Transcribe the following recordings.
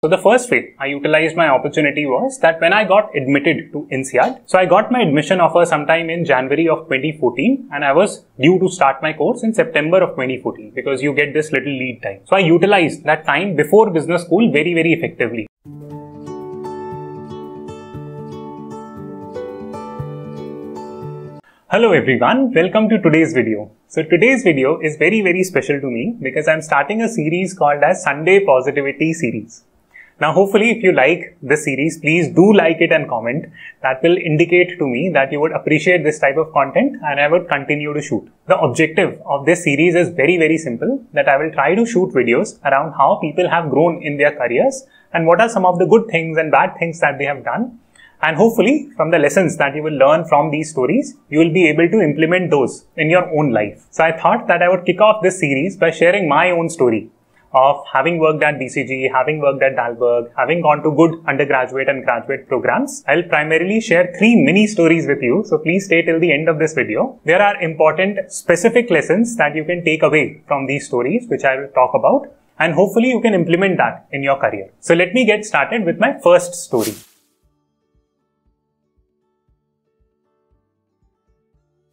So the first way I utilized my opportunity was that when I got admitted to INSEAD, so I got my admission offer sometime in January of 2014 and I was due to start my course in September of 2014 because you get this little lead time. So I utilized that time before business school very effectively. Hello everyone, welcome to today's video. So today's video is very special to me because I'm starting a series called as Sunday Positivity Series. Now hopefully if you like this series, please do like it and comment. That will indicate to me that you would appreciate this type of content and I would continue to shoot. The objective of this series is very simple, that I will try to shoot videos around how people have grown in their careers and what are some of the good things and bad things that they have done. And hopefully from the lessons that you will learn from these stories, you will be able to implement those in your own life. So I thought that I would kick off this series by sharing my own story of having worked at BCG, having worked at Dalberg, having gone to good undergraduate and graduate programs. I'll primarily share 3 mini stories with you. So please stay till the end of this video. There are important specific lessons that you can take away from these stories, which I will talk about. And hopefully you can implement that in your career. So let me get started with my first story.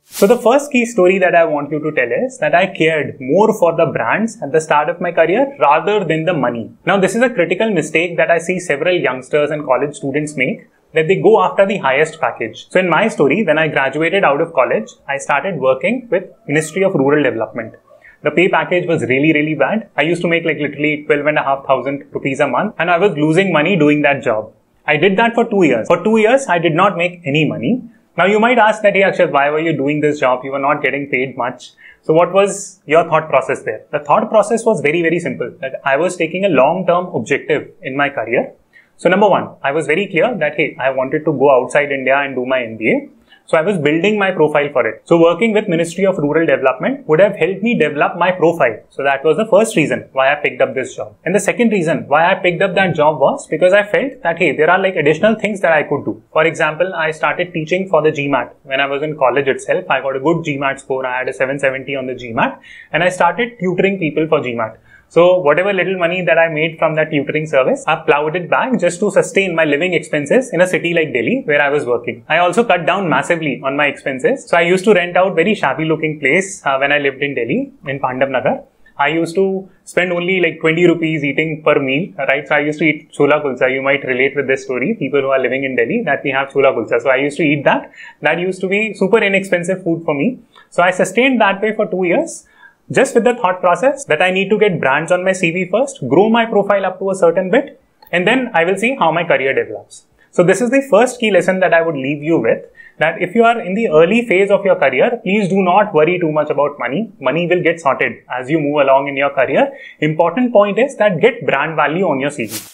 So the first key story that I want you to tell is that I cared more for the brands at the start of my career rather than the money. Now this is a critical mistake that I see several youngsters and college students make, that they go after the highest package. So in my story, when I graduated out of college, I started working with Ministry of Rural Development. The pay package was really bad. I used to make like literally 12,500 rupees a month and I was losing money doing that job. I did that for 2 years. For 2 years, I did not make any money. Now you might ask that, hey Akshat, why were you doing this job? You were not getting paid much. So what was your thought process there? The thought process was very simple, that I was taking a long-term objective in my career. So number one, I was very clear that, hey, I wanted to go outside India and do my MBA. So I was building my profile for it. So working with Ministry of Rural Development would have helped me develop my profile. So that was the first reason why I picked up this job. And the second reason why I picked up that job was because I felt that, hey, there are like additional things that I could do. For example, I started teaching for the GMAT. When I was in college itself, I got a good GMAT score. I had a 770 on the GMAT and I started tutoring people for GMAT. So whatever little money that I made from that tutoring service, I plowed it back just to sustain my living expenses in a city like Delhi where I was working. I also cut down massively on my expenses. So I used to rent out very shabby looking place when I lived in Delhi, in Pandav Nagar. I used to spend only like 20 rupees eating per meal, right? So I used to eat chola kulcha. You might relate with this story, people who are living in Delhi, that we have chola kulcha. So I used to eat that. That used to be super inexpensive food for me. So I sustained that way for 2 years. Just with the thought process that I need to get brands on my CV first, grow my profile up to a certain bit, and then I will see how my career develops. So this is the first key lesson that I would leave you with, that if you are in the early phase of your career, please do not worry too much about money. Money will get sorted as you move along in your career. Important point is that get brand value on your CV.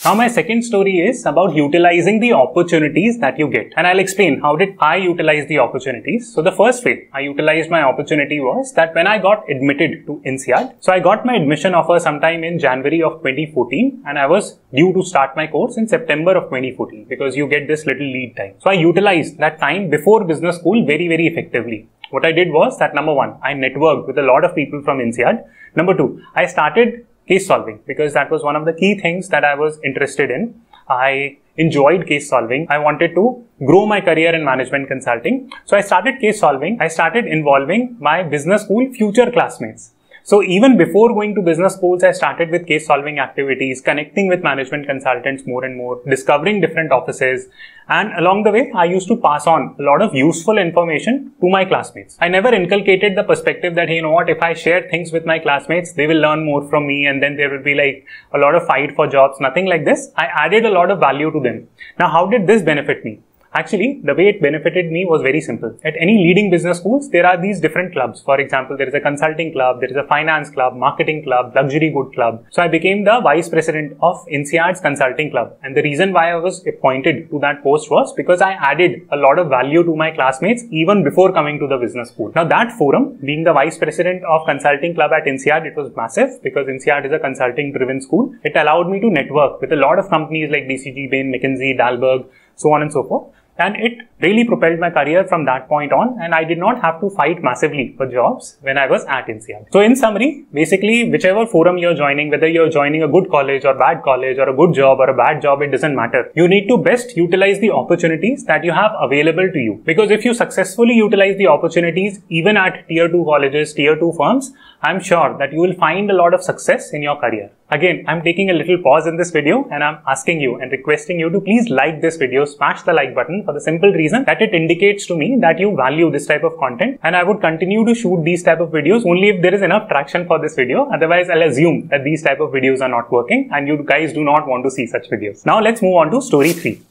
Now my second story is about utilizing the opportunities that you get. And I'll explain how did I utilize the opportunities. So the first way I utilized my opportunity was that when I got admitted to INSEAD, so I got my admission offer sometime in January of 2014 and I was due to start my course in September of 2014 because you get this little lead time. So I utilized that time before business school very effectively. What I did was that number one, I networked with a lot of people from INSEAD. Number two, I started case solving because that was one of the key things that I was interested in. I enjoyed case solving. I wanted to grow my career in management consulting. So I started case solving. I started involving my business school future classmates. So even before going to business schools, I started with case solving activities, connecting with management consultants more and more, discovering different offices. And along the way, I used to pass on a lot of useful information to my classmates. I never inculcated the perspective that, hey, you know what, if I share things with my classmates, they will learn more from me and then there will be like a lot of fight for jobs. Nothing like this. I added a lot of value to them. Now, how did this benefit me? Actually, the way it benefited me was very simple. At any leading business schools, there are these different clubs. For example, there is a consulting club, there is a finance club, marketing club, luxury good club. So I became the vice president of INSEAD's consulting club. And the reason why I was appointed to that post was because I added a lot of value to my classmates even before coming to the business school. Now that forum, being the vice president of consulting club at INSEAD, it was massive because INSEAD is a consulting driven school. It allowed me to network with a lot of companies like BCG, Bain, McKinsey, Dalberg, so on and so forth. And it really propelled my career from that point on, and I did not have to fight massively for jobs when I was at INSEAD. So in summary, basically whichever forum you're joining, whether you're joining a good college or bad college or a good job or a bad job, it doesn't matter. You need to best utilize the opportunities that you have available to you. Because if you successfully utilize the opportunities even at tier 2 colleges, tier 2 firms, I'm sure that you will find a lot of success in your career. Again, I'm taking a little pause in this video and I'm asking you and requesting you to please like this video, smash the like button for the simple reason that it indicates to me that you value this type of content, and I would continue to shoot these type of videos only if there is enough traction for this video. Otherwise, I'll assume that these type of videos are not working and you guys do not want to see such videos. Now let's move on to story 3.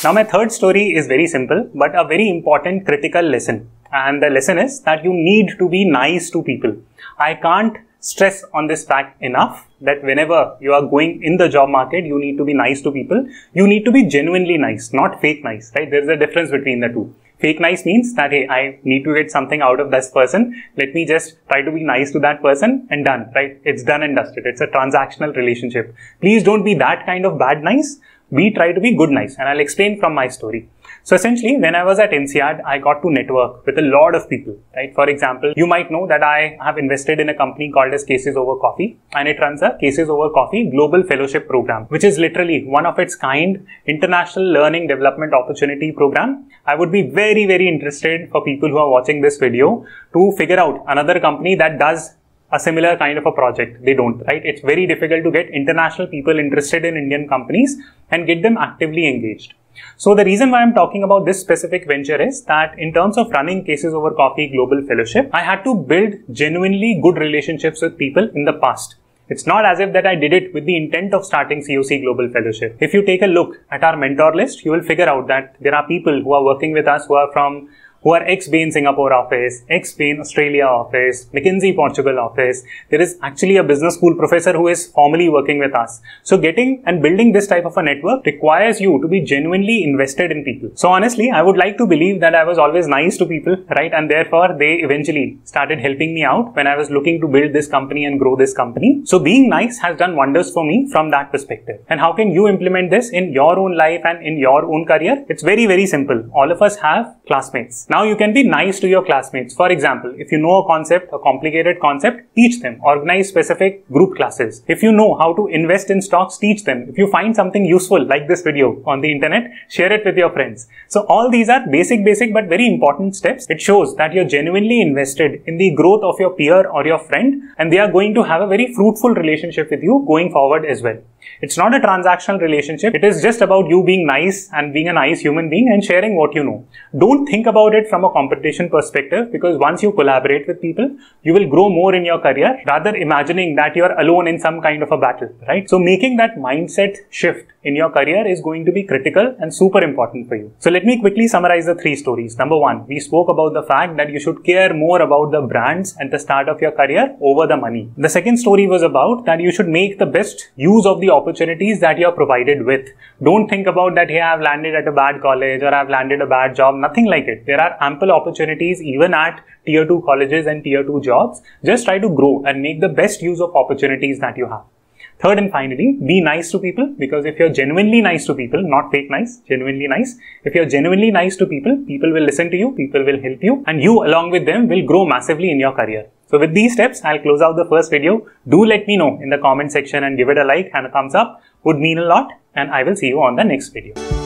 Now my third story is very simple but a very important critical lesson. And the lesson is that you need to be nice to people. I can't stress on this fact enough that whenever you are going in the job market, you need to be nice to people. You need to be genuinely nice, not fake nice, right? There's a difference between the two. Fake nice means that, hey, I need to get something out of this person. Let me just try to be nice to that person and done, right? It's done and dusted. It's a transactional relationship. Please don't be that kind of bad nice. Try to be good nice, and I'll explain from my story. So essentially, when I was at INSEAD, I got to network with a lot of people, right? For example, you might know that I have invested in a company called as Cases Over Coffee, and it runs a Cases Over Coffee Global Fellowship Program, which is literally one of its kind international learning development opportunity program. I would be very, very interested for people who are watching this video to figure out another company that does a similar kind of a project. They don't, right? It's very difficult to get international people interested in Indian companies and get them actively engaged. So the reason why I'm talking about this specific venture is that in terms of running Cases Over Coffee Global Fellowship, I had to build genuinely good relationships with people in the past. It's not as if that I did it with the intent of starting COC Global Fellowship. If you take a look at our mentor list, you will figure out that there are people who are working with us who are ex-Bain Singapore office, ex-Bain Australia office, McKinsey Portugal office. There is actually a business school professor who is formally working with us. So getting and building this type of a network requires you to be genuinely invested in people. So honestly, I would like to believe that I was always nice to people, right? And therefore, they eventually started helping me out when I was looking to build this company and grow this company. So being nice has done wonders for me from that perspective. And how can you implement this in your own life and in your own career? It's very, very simple. All of us have classmates. Now you can be nice to your classmates. For example, if you know a concept, a complicated concept, teach them. Organize specific group classes. If you know how to invest in stocks, teach them. If you find something useful like this video on the internet, share it with your friends. So all these are basic but very important steps. It shows that you're genuinely invested in the growth of your peer or your friend, and they are going to have a very fruitful relationship with you going forward as well. It's not a transactional relationship. It is just about you being nice and being a nice human being and sharing what you know. Don't think about it from a competition perspective, because once you collaborate with people, you will grow more in your career, rather imagining that you're alone in some kind of a battle, right? So making that mindset shift in your career is going to be critical and super important for you. So let me quickly summarize the 3 stories. Number 1, we spoke about the fact that you should care more about the brands at the start of your career over the money. The second story was about that you should make the best use of the opportunities that you're provided with. Don't think about that, hey, I've landed at a bad college or I've landed a bad job. Nothing like it. There are ample opportunities even at tier 2 colleges and tier 2 jobs. Just try to grow and make the best use of opportunities that you have. Third and finally, be nice to people, because if you're genuinely nice to people, not fake nice, genuinely nice, if you're genuinely nice to people, people will listen to you, people will help you, and you along with them will grow massively in your career. So with these steps, I'll close out the first video. Do let me know in the comment section and give it a like and a thumbs up. Would mean a lot, and I will see you on the next video.